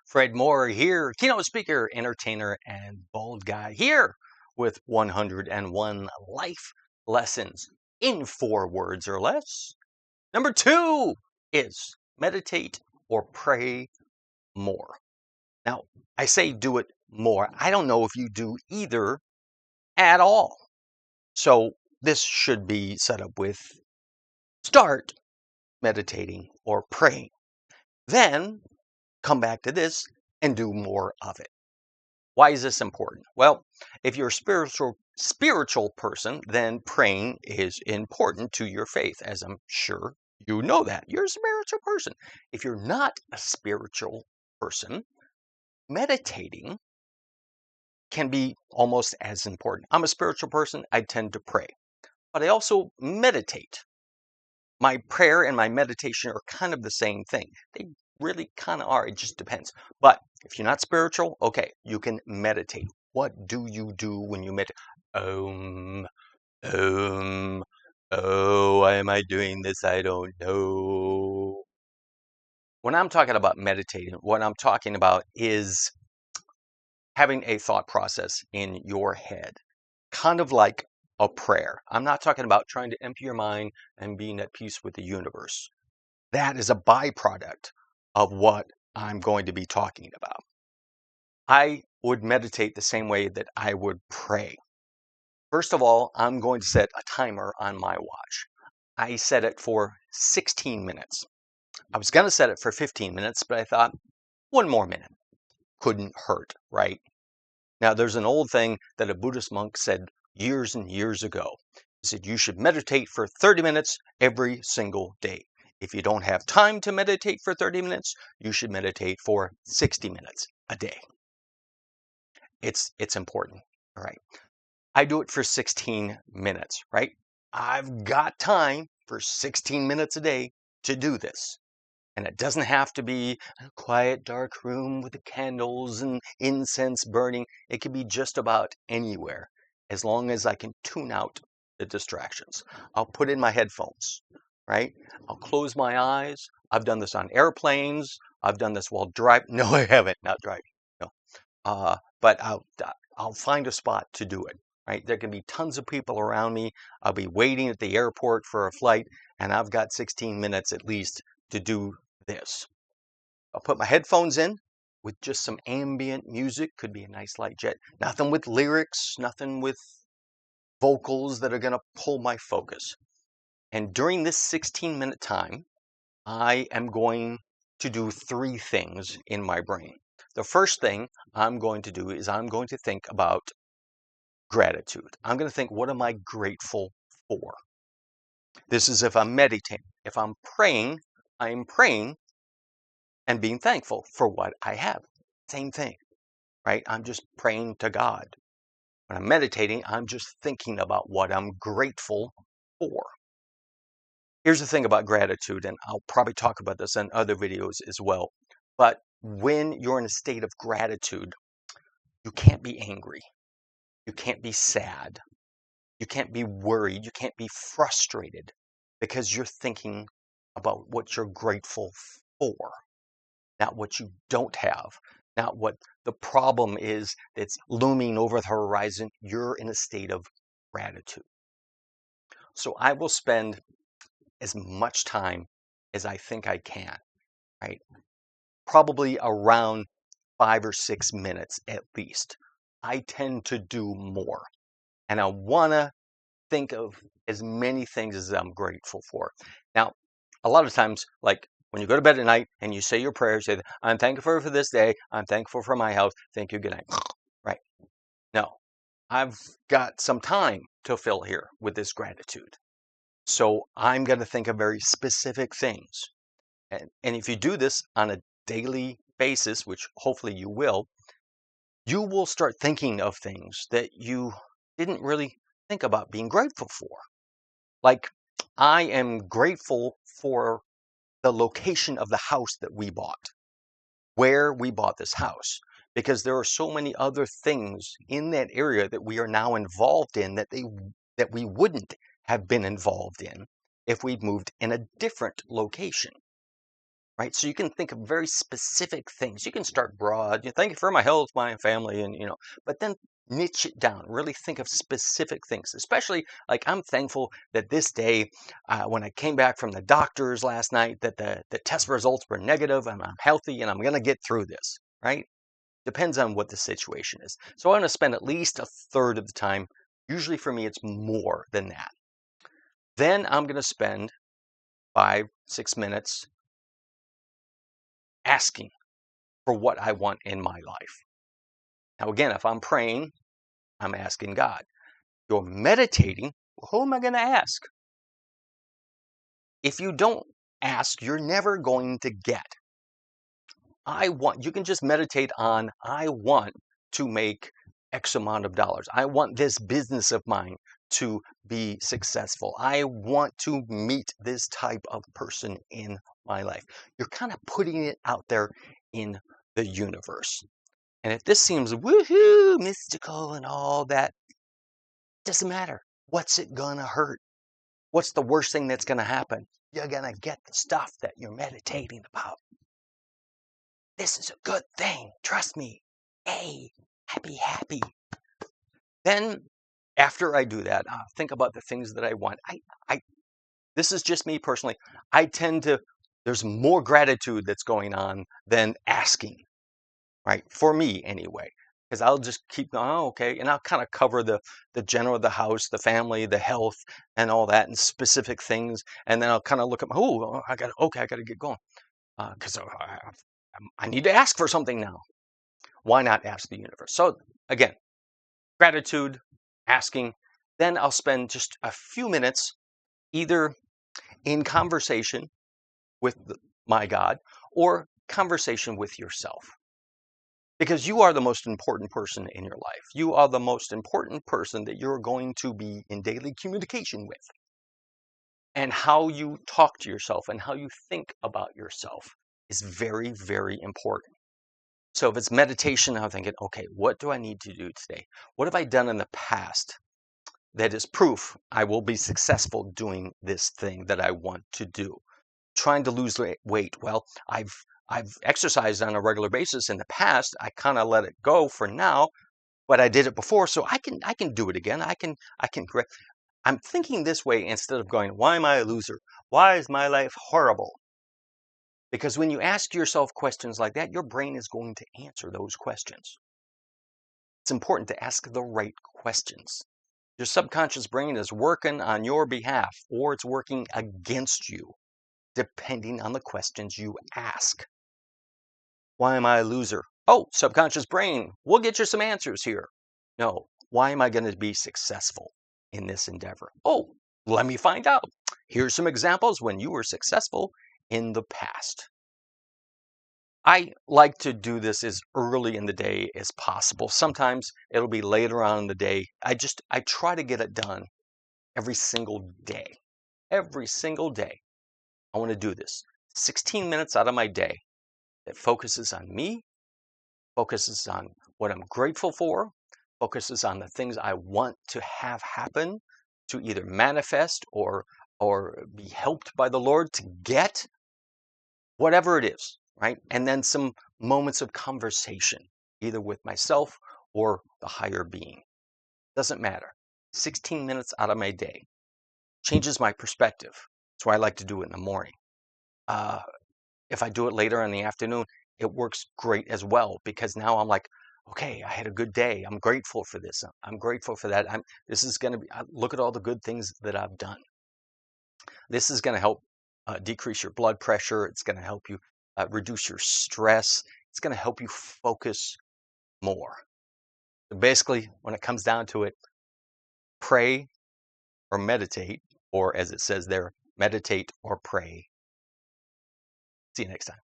Fred Moore here, keynote speaker, entertainer, and bald guy here with 101 life lessons in 4 words or less. Number 2 is meditate or pray more. Now, I say do it more. I don't know if you do either at all. So this should be set up with start meditating or praying. Then come back to this and do more of it. Why is this important? Well, if you're a spiritual person, then praying is important to your faith, as I'm sure you know that. You're a spiritual person. If you're not a spiritual person, meditating can be almost as important. I'm a spiritual person. I tend to pray, but I also meditate. My prayer and my meditation are kind of the same thing. They really kind of are. It just depends. But if you're not spiritual, okay, you can meditate. What do you do when you meditate? Oh, why am I doing this? I don't know. When I'm talking about meditating, what I'm talking about is having a thought process in your head, kind of like a prayer. I'm not talking about trying to empty your mind and being at peace with the universe. That is a byproduct of what I'm going to be talking about. I would meditate the same way that I would pray. First of all, I'm going to set a timer on my watch. I set it for 16 minutes. I was going to set it for 15 minutes, but I thought 1 more minute couldn't hurt, right? Now, there's an old thing that a Buddhist monk said years and years ago. He said you should meditate for 30 minutes every single day. If you don't have time to meditate for 30 minutes, you should meditate for 60 minutes a day. It's important, all right? I do it for 16 minutes, right? I've got time for 16 minutes a day to do this. And it doesn't have to be a quiet, dark room with the candles and incense burning. It can be just about anywhere, as long as I can tune out the distractions. I'll put in my headphones, right? I'll close my eyes. I've done this on airplanes. I've done this while driving. No, I haven't. Not driving. No. But I'll find a spot to do it, right? There can be tons of people around me. I'll be waiting at the airport for a flight, and I've got 16 minutes at least to do this. I'll put my headphones in with just some ambient music. Could be a nice light jet. Nothing with lyrics, nothing with vocals that are going to pull my focus. And during this 16-minute time, I am going to do 3 things in my brain. The first thing I'm going to do is I'm going to think about gratitude. I'm going to think, what am I grateful for? This is if I'm meditating. If I'm praying, I'm praying and being thankful for what I have. Same thing, right? I'm just praying to God. When I'm meditating, I'm just thinking about what I'm grateful for. Here's the thing about gratitude, and I'll probably talk about this in other videos as well. But when you're in a state of gratitude, you can't be angry. You can't be sad. You can't be worried. You can't be frustrated because you're thinking about what you're grateful for, not what you don't have, not what the problem is that's looming over the horizon. You're in a state of gratitude. So I will spend as much time as I think I can, right? Probably around 5 or 6 minutes at least. I tend to do more. And I want to think of as many things as I'm grateful for. Now, a lot of times, like when you go to bed at night and you say your prayers, say, I'm thankful for this day. I'm thankful for my health. Thank you. Good night. Right. No, I've got some time to fill here with this gratitude. So I'm going to think of very specific things. And if you do this on a daily basis, which hopefully you will start thinking of things that you didn't really think about being grateful for. Like, I am grateful for the location of the house that we bought, where we bought this house, because there are so many other things in that area that we are now involved in that we wouldn't have been involved in if we'd moved in a different location. right? So you can think of very specific things. You can start broad. Thank you for my health, my family, and but then niche it down. Really think of specific things. Especially like I'm thankful that this day, when I came back from the doctors last night, that the test results were negative, and I'm healthy, and I'm gonna get through this, right? Depends on what the situation is. So I'm gonna spend at least a third of the time. Usually for me, it's more than that. Then I'm gonna spend 5, 6 minutes asking for what I want in my life. Now, again, if I'm praying, I'm asking God. You're meditating, well, who am I going to ask? If you don't ask, you're never going to get. You can just meditate on, I want to make X amount of dollars. I want this business of mine to be successful. I want to meet this type of person in my life. You're kind of putting it out there in the universe. And if this seems woohoo, mystical and all that, doesn't matter. What's it gonna hurt? What's the worst thing that's gonna happen? You're gonna get the stuff that you're meditating about. This is a good thing. Trust me. Hey, happy, happy. Then after I do that, think about the things that I want. This is just me personally. There's more gratitude that's going on than asking. Right? For me anyway, because I'll just keep going, oh, okay, and I'll kind of cover the general of the house, the family, the health, and all that, and specific things, and then I'll kind of look at, I got to get going, because I need to ask for something now. Why not ask the universe? So again, gratitude, asking, then I'll spend just a few minutes either in conversation with my God or conversation with yourself. Because you are the most important person in your life. You are the most important person that you're going to be in daily communication with. And how you talk to yourself and how you think about yourself is very, very important. So if it's meditation, I'm thinking, okay, what do I need to do today? What have I done in the past that is proof I will be successful doing this thing that I want to do? Trying to lose weight. Well, I've exercised on a regular basis in the past. I kind of let it go for now, but I did it before, so I can do it again. I can correct. I'm thinking this way instead of going, why am I a loser? Why is my life horrible? Because when you ask yourself questions like that, your brain is going to answer those questions. It's important to ask the right questions. Your subconscious brain is working on your behalf, or it's working against you, depending on the questions you ask. Why am I a loser? Oh, subconscious brain, we'll get you some answers here. No, why am I going to be successful in this endeavor? Oh, let me find out. Here's some examples when you were successful in the past. I like to do this as early in the day as possible. Sometimes it'll be later on in the day. I try to get it done every single day. Every single day. I want to do this. 16 minutes out of my day that focuses on me, focuses on what I'm grateful for, focuses on the things I want to have happen, to either manifest or be helped by the Lord to get, whatever it is, right? And then some moments of conversation, either with myself or the higher being. Doesn't matter. 16 minutes out of my day changes my perspective. That's why I like to do it in the morning. If I do it later in the afternoon, it works great as well, because now I'm like, okay, I had a good day. I'm grateful for this. I'm grateful for that. This is going to be, look at all the good things that I've done. This is going to help decrease your blood pressure. It's going to help you reduce your stress. It's going to help you focus more. So basically, when it comes down to it, pray or meditate, or as it says there, meditate or pray. See you next time.